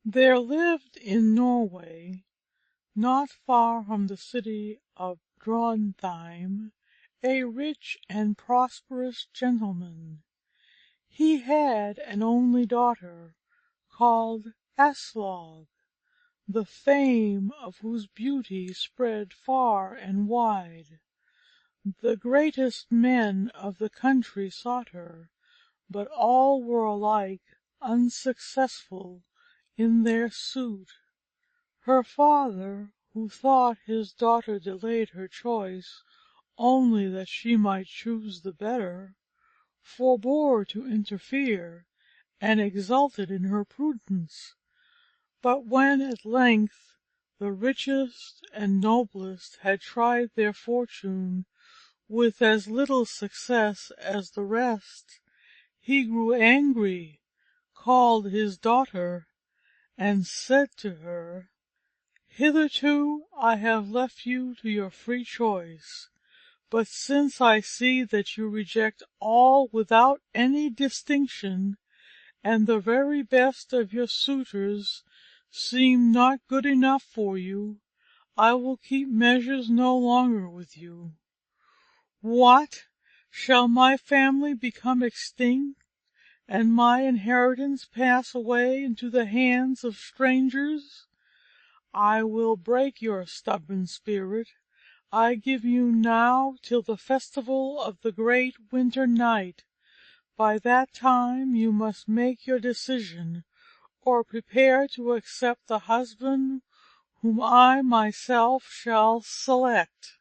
There lived in Norway, not far from the city of Drontheim, a rich and prosperous gentleman. He had an only daughter, called Aslall, the fame of whose beauty spread far and wide. The greatest men of the country sought her, but all were alike unsuccessful in their suit. Her father, who thought his daughter delayed her choice only that she might choose the better, forbore to interfere, and exulted in her prudence. But when at length the richest and noblest had tried their fortune with as little success as the rest, he grew angry, called his daughter, and said to her, "Hitherto I have left you to your free choice, but since I see that you reject all without any distinction, and the very best of your suitors seem not good enough for you, I will keep measures no longer with you. What! Shall my family become extinct, and my inheritance pass away into the hands of strangers? I will break your stubborn spirit. I give you now till the festival of the great winter night. By that time you must make your decision, or prepare to accept the husband whom I myself shall select."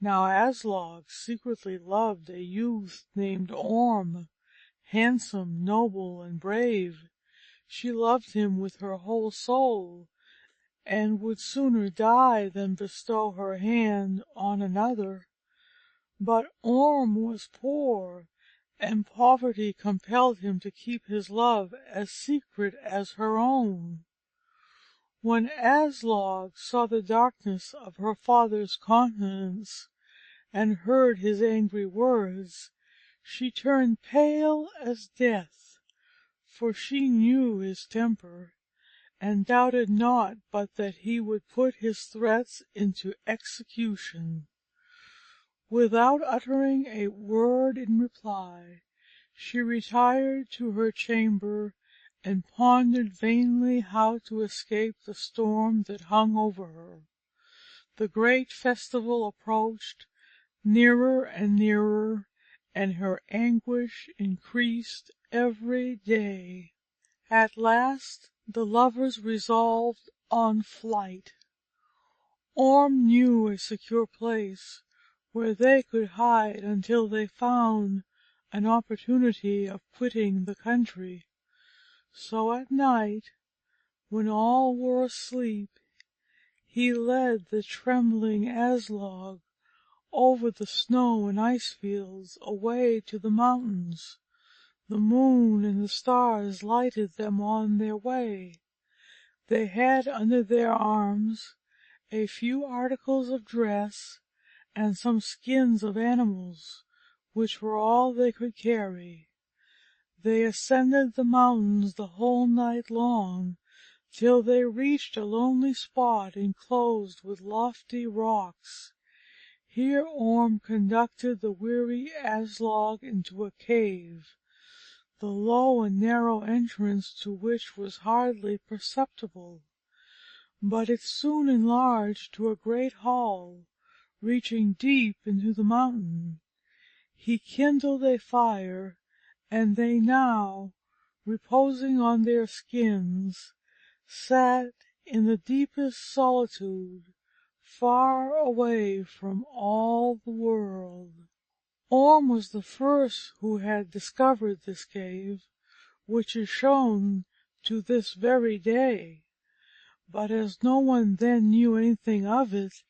Now Aslog secretly loved a youth named Orm, handsome, noble, and brave. She loved him with her whole soul, and would sooner die than bestow her hand on another. But Orm was poor, and poverty compelled him to keep his love as secret as her own. When Aslog saw the darkness of her father's countenance, and heard his angry words, she turned pale as death, for she knew his temper, and doubted not but that he would put his threats into execution. Without uttering a word in reply, she retired to her chamber and pondered vainly how to escape the storm that hung over her. The great festival approached nearer and nearer, and her anguish increased every day. At last the lovers resolved on flight. Orm knew a secure place where they could hide until they found an opportunity of quitting the country. So at night, when all were asleep, he led the trembling Aslog over the snow and ice fields away to the mountains. The moon and the stars lighted them on their way. They had under their arms a few articles of dress and some skins of animals, which were all they could carry. They ascended the mountains the whole night long, till they reached a lonely spot enclosed with lofty rocks. Here Orm conducted the weary Aslog into a cave, the low and narrow entrance to which was hardly perceptible, but it soon enlarged to a great hall, reaching deep into the mountain. He kindled a fire, and they now, reposing on their skins, sat in the deepest solitude, far away from all the world. Orm was the first who had discovered this cave, which is shown to this very day. But as no one then knew anything of it,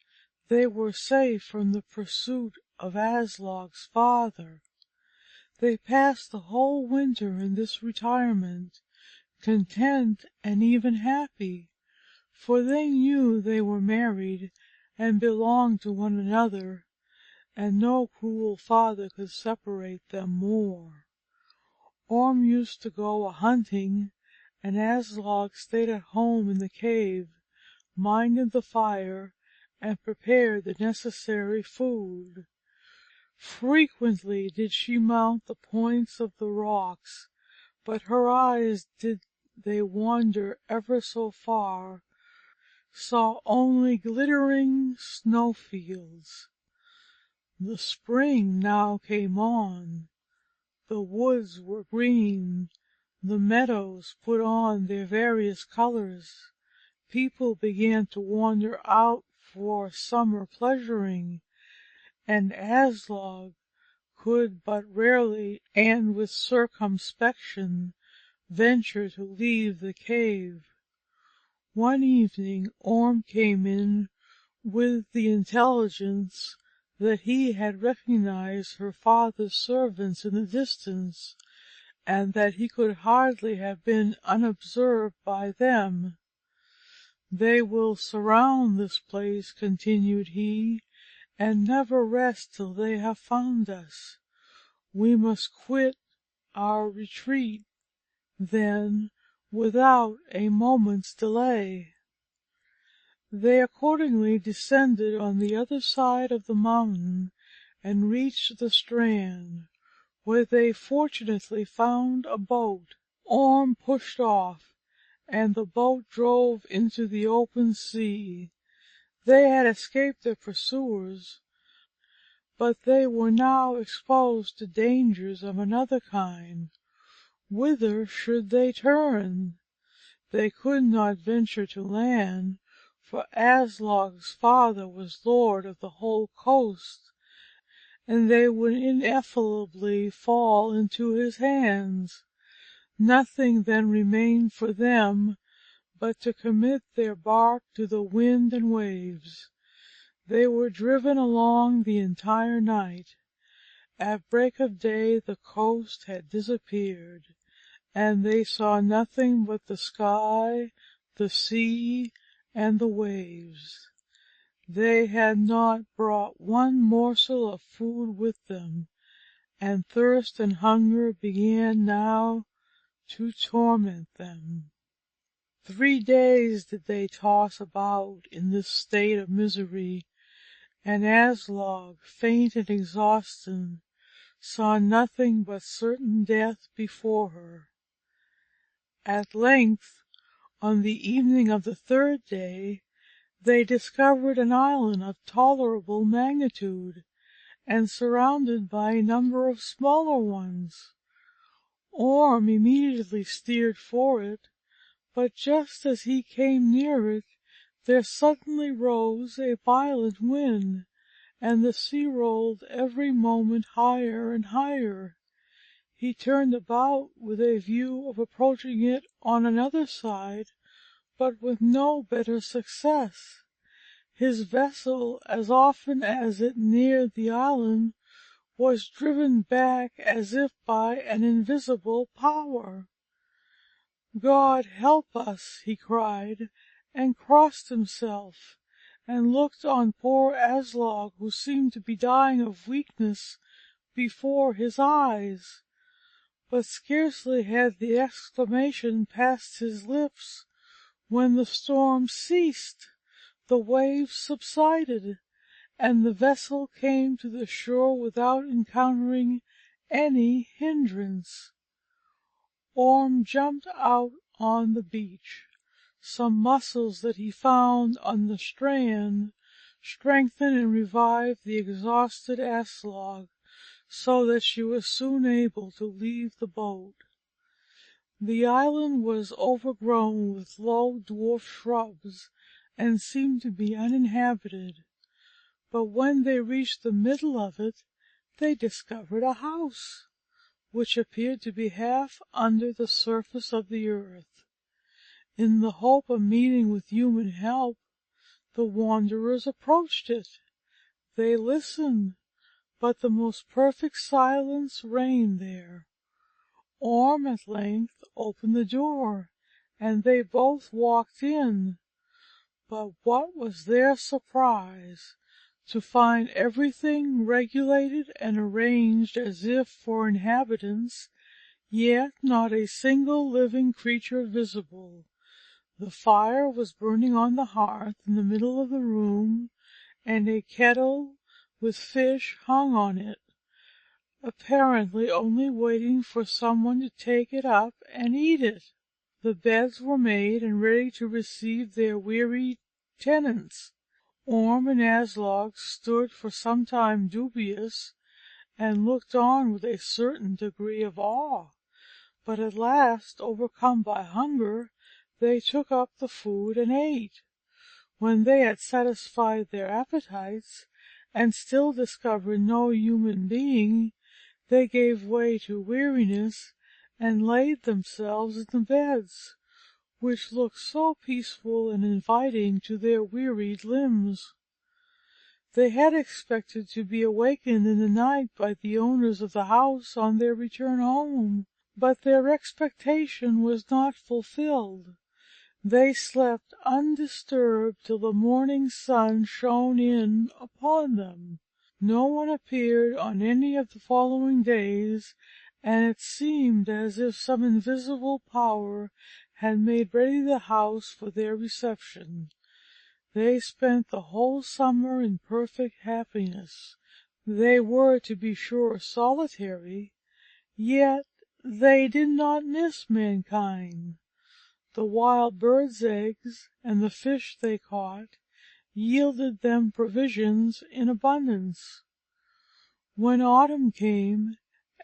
they were safe from the pursuit of Aslog's father. They passed the whole winter in this retirement, content and even happy, for they knew they were married and belonged to one another, and no cruel father could separate them more. Orm used to go a hunting, and Aslall stayed at home in the cave, minded the fire, and prepared the necessary food. Frequently did she mount the points of the rocks, but her eyes, did they wander ever so far, saw only glittering snowfields. The spring now came on. The woods were green, the meadows put on their various colors. People began to wander out for summer pleasuring, and Aslall could but rarely and with circumspection venture to leave the cave. One evening Orm came in with the intelligence that he had recognized her father's servants in the distance, and that he could hardly have been unobserved by them. "They will surround this place," continued he, "and never rest till they have found us. We must quit our retreat, then, without a moment's delay." They accordingly descended on the other side of the mountain and reached the strand, where they fortunately found a boat. Orm pushed off, and the boat drove into the open sea. They had escaped their pursuers, but they were now exposed to dangers of another kind. Whither should they turn? They could not venture to land, for Aslall's father was lord of the whole coast, and they would ineffably fall into his hands. Nothing then remained for them but to commit their bark to the wind and waves. They were driven along the entire night. At break of day the coast had disappeared, and they saw nothing but the sky, the sea, and the waves. They had not brought one morsel of food with them, and thirst and hunger began now to torment them. 3 days did they toss about in this state of misery, and Aslall, faint and exhausted, saw nothing but certain death before her. At length, on the evening of the 3rd day, they discovered an island of tolerable magnitude, and surrounded by a number of smaller ones. Orm immediately steered for it, but just as he came near it, there suddenly rose a violent wind, and the sea rolled every moment higher and higher. He turned about with a view of approaching it on another side, but with no better success. His vessel, as often as it neared the island, was driven back as if by an invisible power. "God help us!" he cried, and crossed himself, and looked on poor Aslall, who seemed to be dying of weakness before his eyes. But scarcely had the exclamation passed his lips when the storm ceased, the waves subsided, and the vessel came to the shore without encountering any hindrance. Orm jumped out on the beach. Some mussels that he found on the strand strengthened and revived the exhausted Aslall, so that she was soon able to leave the boat. The island was overgrown with low dwarf shrubs, and seemed to be uninhabited. But when they reached the middle of it, they discovered a house, which appeared to be half under the surface of the earth. In the hope of meeting with human help, the wanderers approached it. They listened, but the most perfect silence reigned there. Orm at length opened the door, and they both walked in. But what was their surprise to find everything regulated and arranged as if for inhabitants, yet not a single living creature visible. The fire was burning on the hearth in the middle of the room, and a kettle with fish hung on it, apparently only waiting for someone to take it up and eat it. The beds were made and ready to receive their weary tenants. Orm and Aslall stood for some time dubious, and looked on with a certain degree of awe, but at last, overcome by hunger, they took up the food and ate. When they had satisfied their appetites, and still discovered no human being, they gave way to weariness, and laid themselves in the beds, which looked so peaceful and inviting to their wearied limbs. They had expected to be awakened in the night by the owners of the house on their return home, but their expectation was not fulfilled. They slept undisturbed till the morning sun shone in upon them. No one appeared on any of the following days, and it seemed as if some invisible power had made ready the house for their reception. They spent the whole summer in perfect happiness. They were, to be sure, solitary, yet they did not miss mankind. The wild birds' eggs and the fish they caught yielded them provisions in abundance. When autumn came,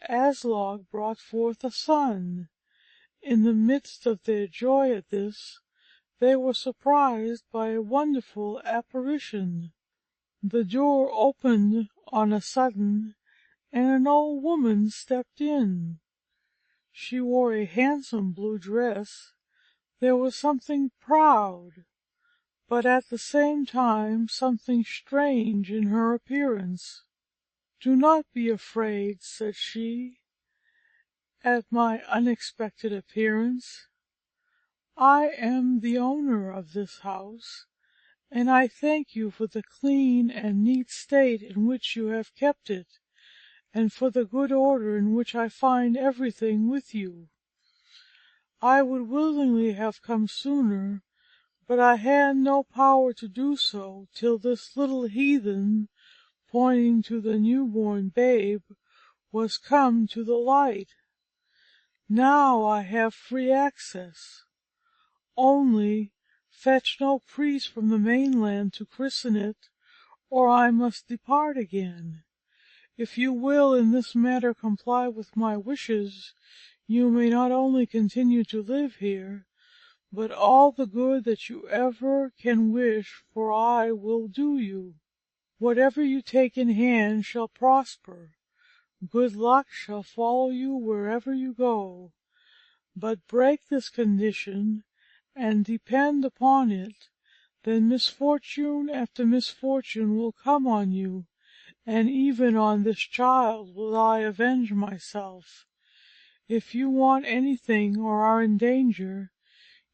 Aslall brought forth a son. In the midst of their joy at this, they were surprised by a wonderful apparition. The door opened on a sudden, and an old woman stepped in. She wore a handsome blue dress. There was something proud, but at the same time something strange in her appearance. "Do not be afraid," said she, "at my unexpected appearance. I am the owner of this house, and I thank you for the clean and neat state in which you have kept it, and for the good order in which I find everything with you. I would willingly have come sooner, but I had no power to do so till this little heathen," pointing to the new-born babe, "was come to the light. Now I have free access. Only fetch no priest from the mainland to christen it, or I must depart again. If you will in this matter comply with my wishes, you may not only continue to live here, but all the good that you ever can wish for I will do you. Whatever you take in hand shall prosper. Good luck shall follow you wherever you go. But break this condition, and depend upon it, then misfortune after misfortune will come on you, and even on this child will I avenge myself. If you want anything or are in danger,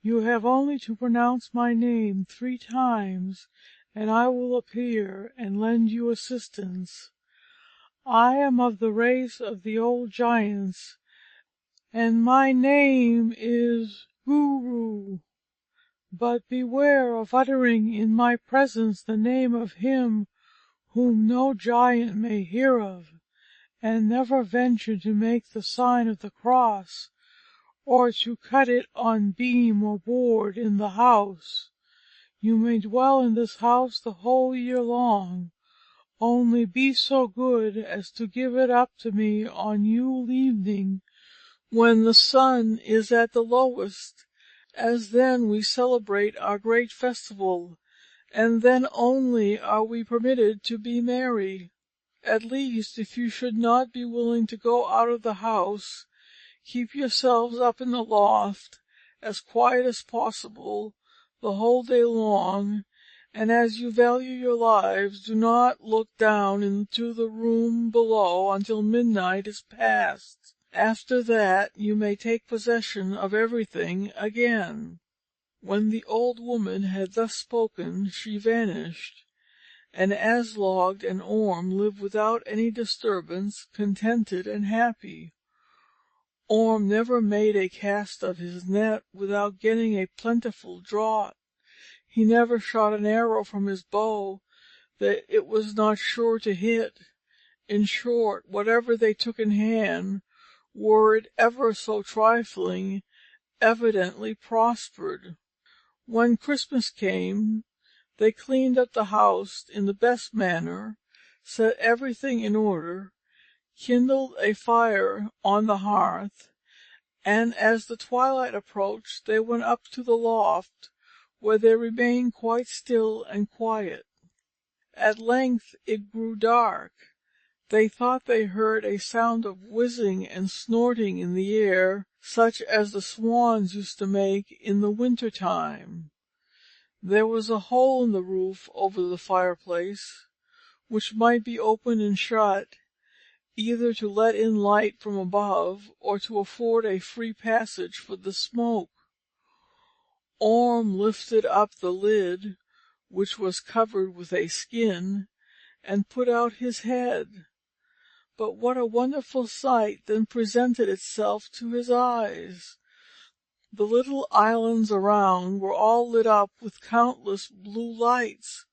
you have only to pronounce my name 3 times, and I will appear and lend you assistance. I am of the race of the old giants, and my name is Guru. But beware of uttering in my presence the name of him whom no giant may hear of, and never venture to make the sign of the cross, or to cut it on beam or board in the house. You may dwell in this house the whole year long, only be so good as to give it up to me on Yule evening, when the sun is at the lowest, as then we celebrate our great festival, and then only are we permitted to be merry. At least, if you should not be willing to go out of the house, keep yourselves up in the loft, as quiet as possible, the whole day long, and as you value your lives, do not look down into the room below until midnight is past. After that you may take possession of everything again." When the old woman had thus spoken, she vanished, and Aslall and Orm lived without any disturbance, contented and happy. Orm never made a cast of his net without getting a plentiful draught. He never shot an arrow from his bow that it was not sure to hit. In short, whatever they took in hand, were it ever so trifling, evidently prospered. When Christmas came, they cleaned up the house in the best manner, set everything in order, kindled a fire on the hearth, and as the twilight approached, they went up to the loft, where they remained quite still and quiet. At length it grew dark. They thought they heard a sound of whizzing and snorting in the air, such as the swans used to make in the winter time. There was a hole in the roof over the fireplace, which might be opened and shut, either to let in light from above, or to afford a free passage for the smoke. Orm lifted up the lid, which was covered with a skin, and put out his head. But what a wonderful sight then presented itself to his eyes! The little islands around were all lit up with countless blue lights,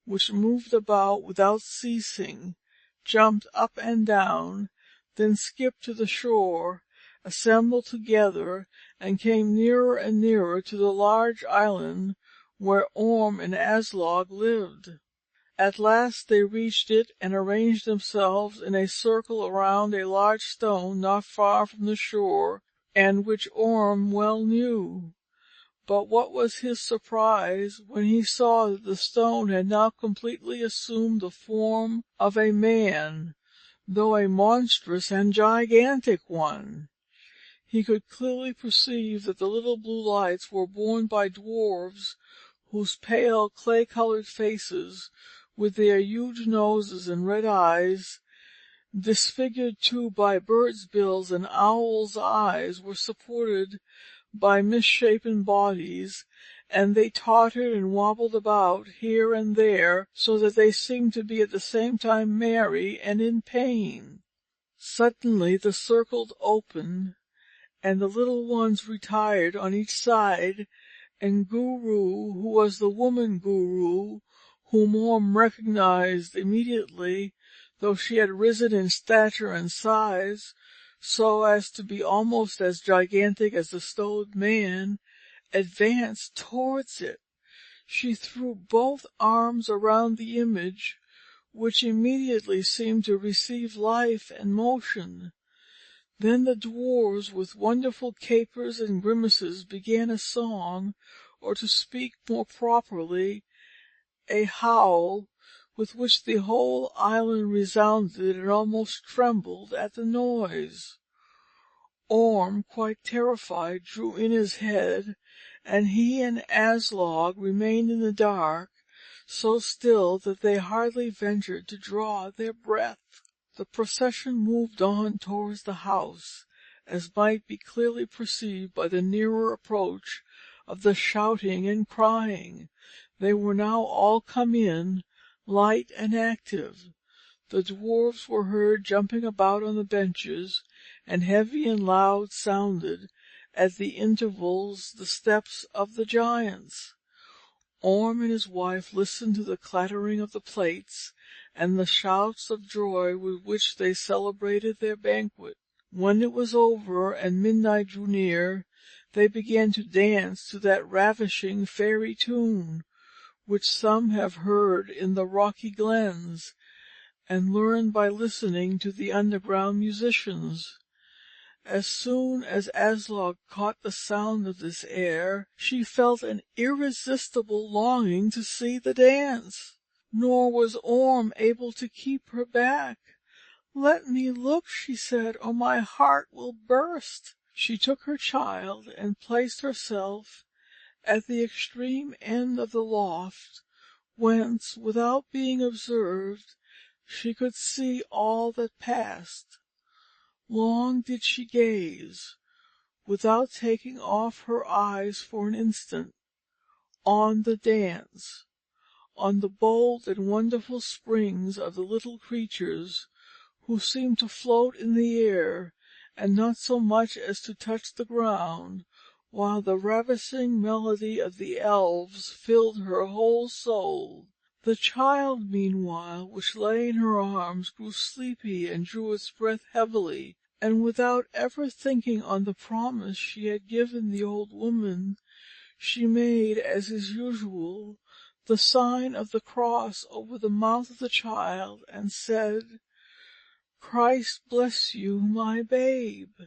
which moved about without ceasing, jumped up and down, then skipped to the shore, assembled together, and came nearer and nearer to the large island where Orm and Aslall lived. At last they reached it, and arranged themselves in a circle around a large stone not far from the shore, and which Orm well knew. But what was his surprise when he saw that the stone had now completely assumed the form of a man, though a monstrous and gigantic one. He could clearly perceive that the little blue lights were borne by dwarfs, whose pale clay-colored faces, with their huge noses and red eyes, disfigured too by birds' bills and owls' eyes, were supported by misshapen bodies, and they tottered and wobbled about here and there, so that they seemed to be at the same time merry and in pain. Suddenly the circle opened, and the little ones retired on each side, and Guru, who was the woman Guru, whom Orm recognized immediately, though she had risen in stature and size, so as to be almost as gigantic as the stone man, advanced towards it. She threw both arms around the image, which immediately seemed to receive life and motion. Then the dwarfs, with wonderful capers and grimaces, began a song, or to speak more properly, a howl, with which the whole island resounded and almost trembled at the noise. Orm, quite terrified, drew in his head, and he and Aslall remained in the dark, so still that they hardly ventured to draw their breath. The procession moved on towards the house, as might be clearly perceived by the nearer approach of the shouting and crying. They were now all come in, light and active. The dwarfs were heard jumping about on the benches, and heavy and loud sounded at the intervals the steps of the giants. Orm and his wife listened to the clattering of the plates and the shouts of joy with which they celebrated their banquet. When it was over and midnight drew near, they began to dance to that ravishing fairy tune, which some have heard in the rocky glens, and learned by listening to the underground musicians. As soon as Aslall caught the sound of this air, she felt an irresistible longing to see the dance, nor was Orm able to keep her back. "Let me look," she said, "or my heart will burst." She took her child and placed herself at the extreme end of the loft, whence, without being observed, she could see all that passed. Long did she gaze, without taking off her eyes for an instant, on the dance, on the bold and wonderful springs of the little creatures, who seemed to float in the air and not so much as to touch the ground, while the ravishing melody of the elves filled her whole soul. The child, meanwhile, which lay in her arms, grew sleepy and drew its breath heavily, and without ever thinking on the promise she had given the old woman, she made, as is usual, the sign of the cross over the mouth of the child, and said, "Christ bless you, my babe."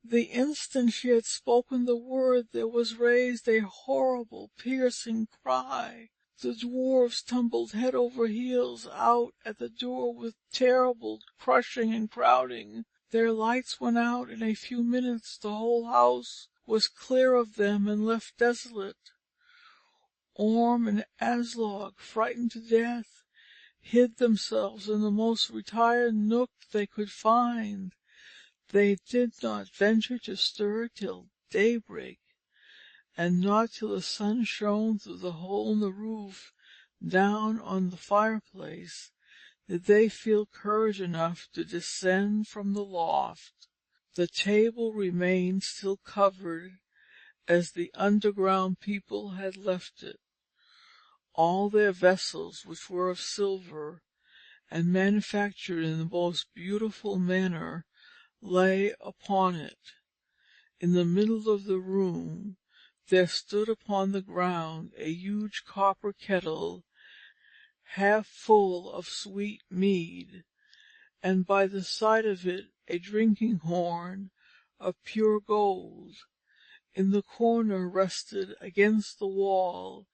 The instant she had spoken the word, there was raised a horrible, piercing cry. The dwarfs tumbled head over heels out at the door with terrible crushing and crowding. Their lights went out in a few minutes. The whole house was clear of them and left desolate. Orm and Aslall, frightened to death, hid themselves in the most retired nook they could find. They did not venture to stir till daybreak, and not till the sun shone through the hole in the roof down on the fireplace did they feel courage enough to descend from the loft. The table remained still covered as the underground people had left it. All their vessels, which were of silver and manufactured in the most beautiful manner, lay upon it. In the middle of the room there stood upon the ground a huge copper kettle, half full of sweet mead, and by the side of it a drinking horn of pure gold. In the corner rested against the wall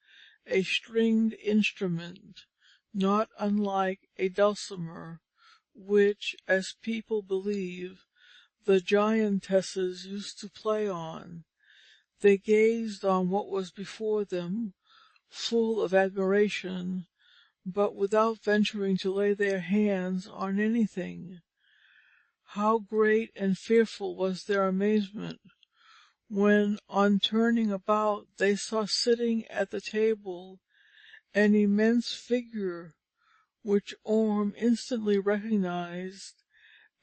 a stringed instrument, not unlike a dulcimer, which, as people believe, the giantesses used to play on. They gazed on what was before them, full of admiration, but without venturing to lay their hands on anything. How great and fearful was their amazement when, on turning about, they saw sitting at the table an immense figure, which Orm instantly recognized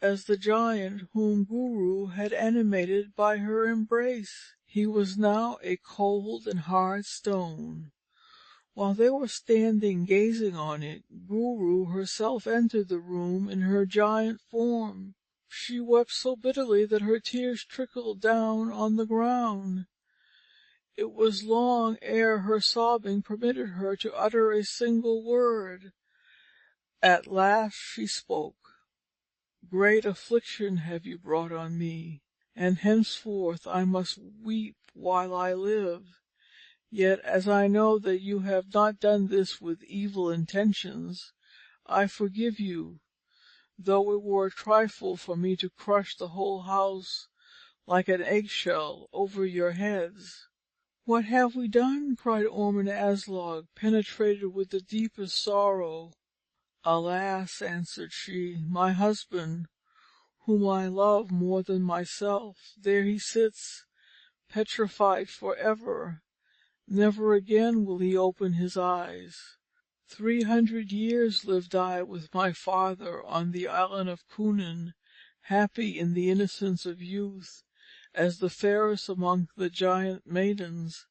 as the giant whom Guru had animated by her embrace. He was now a cold and hard stone. While they were standing gazing on it, Guru herself entered the room in her giant form. She wept so bitterly that her tears trickled down on the ground. It was long ere her sobbing permitted her to utter a single word. At last she spoke. "Great affliction have you brought on me, and henceforth I must weep while I live. Yet, as I know that you have not done this with evil intentions, I forgive you, though it were a trifle for me to crush the whole house like an eggshell over your heads." "What have we done?" cried Orm and Aslall, penetrated with the deepest sorrow. "Alas!" answered she, "my husband, whom I love more than myself, there he sits, petrified for ever. Never again will he open his eyes. 300 years lived I with my father on the island of Kunan, happy in the innocence of youth, as the fairest among the giant maidens.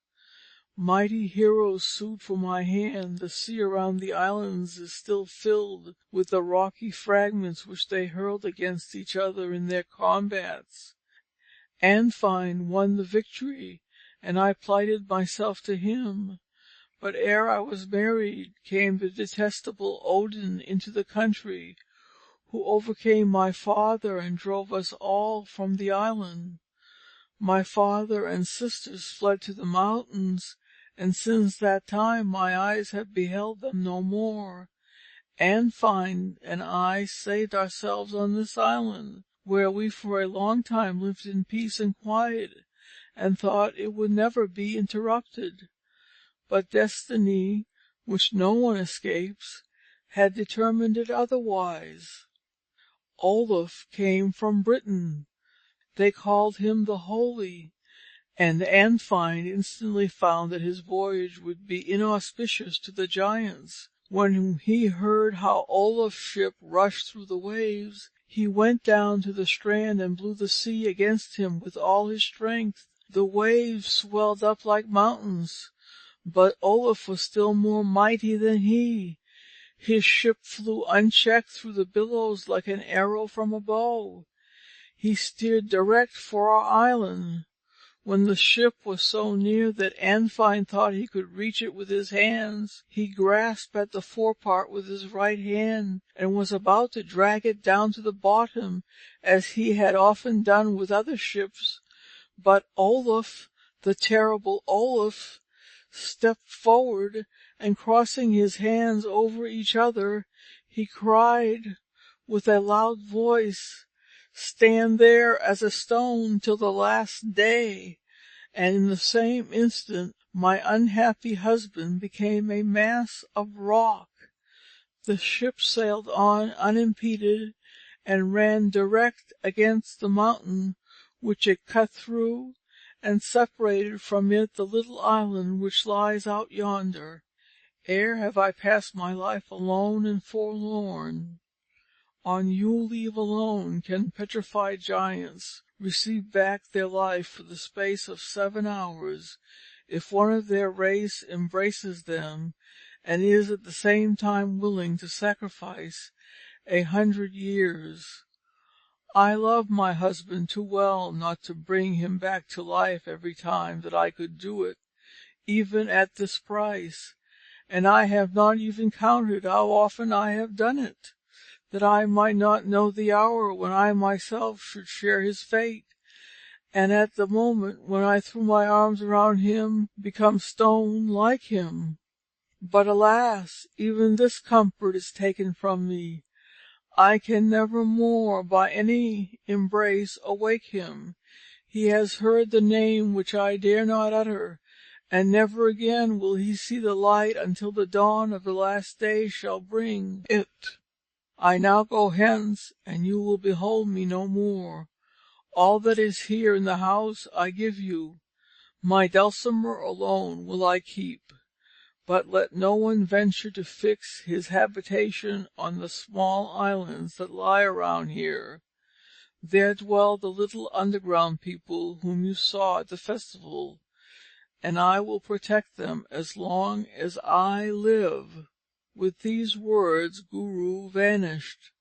Mighty heroes sued for my hand. The sea around the islands is still filled with the rocky fragments which they hurled against each other in their combats. Anfine won the victory, and I plighted myself to him. But ere I was married came the detestable Odin into the country, who overcame my father and drove us all from the island. My father and sisters fled to the mountains, and since that time my eyes have beheld them no more. Anfine and I saved ourselves on this island, where we for a long time lived in peace and quiet, and thought it would never be interrupted. But destiny, which no one escapes, had determined it otherwise. Olif came from Britain. They called him the Holy, and Anfine instantly found that his voyage would be inauspicious to the giants. When he heard how Olif's ship rushed through the waves, He went down to the strand and blew the sea against him with all his strength. The waves swelled up like mountains, but Olif was still more mighty than he. His ship flew unchecked through the billows like an arrow from a bow. He steered direct for our island. When the ship was so near that Andfind thought he could reach it with his hands, he grasped at the forepart with his right hand, and was about to drag it down to the bottom, as he had often done with other ships. But Olif, the terrible Olif, stepped forward, and crossing his hands over each other, he cried with a loud voice, "Stand there as a stone till the last day." And in the same instant my unhappy husband became a mass of rock. The ship sailed on unimpeded and ran direct against the mountain which it cut through, and separated from it the little island which lies out yonder. Ere have I passed my life alone and forlorn. On Yule Eve alone can petrified giants receive back their life for the space of 7 hours, if one of their race embraces them, and is at the same time willing to sacrifice 100 years. I love my husband too well not to bring him back to life every time that I could do it, even at this price, and I have not even counted how often I have done it, that I might not know the hour when I myself should share his fate, and at the moment when I threw my arms around him, become stone like him. But alas, even this comfort is taken from me. I can never more by any embrace awake him. He has heard the name which I dare not utter, and never again will he see the light until the dawn of the last day shall bring it. I now go hence, and you will behold me no more. All that is here in the house I give you. My dulcimer alone will I keep. But let no one venture to fix his habitation on the small islands that lie around here. There dwell the little underground people whom you saw at the festival, and I will protect them as long as I live." With these words Guru vanished.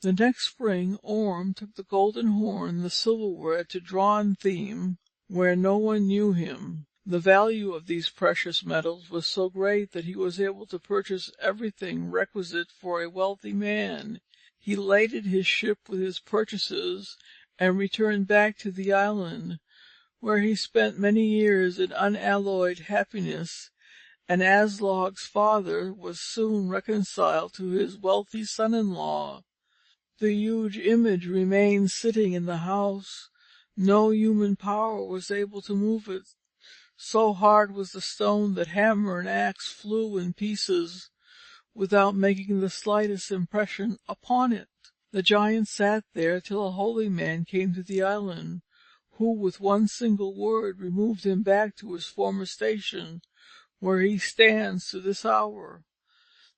The next spring Orm took the golden horn and the silverware to Drontheim, where no one knew him. The value of these precious metals was so great that he was able to purchase everything requisite for a wealthy man. He laded his ship with his purchases and returned back to the island, where he spent many years in unalloyed happiness, and Aslog's father was soon reconciled to his wealthy son-in-law. The huge image remained sitting in the house. No human power was able to move it. So hard was the stone that hammer and axe flew in pieces without making the slightest impression upon it. The giant sat there till a holy man came to the island, who with one single word removed him back to his former station, where he stands to this hour.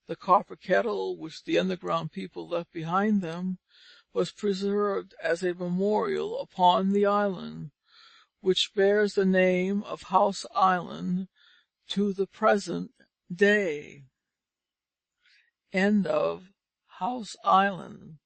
The copper kettle, which the underground people left behind them, was preserved as a memorial upon the island, which bears the name of House Island to the present day. End of House Island.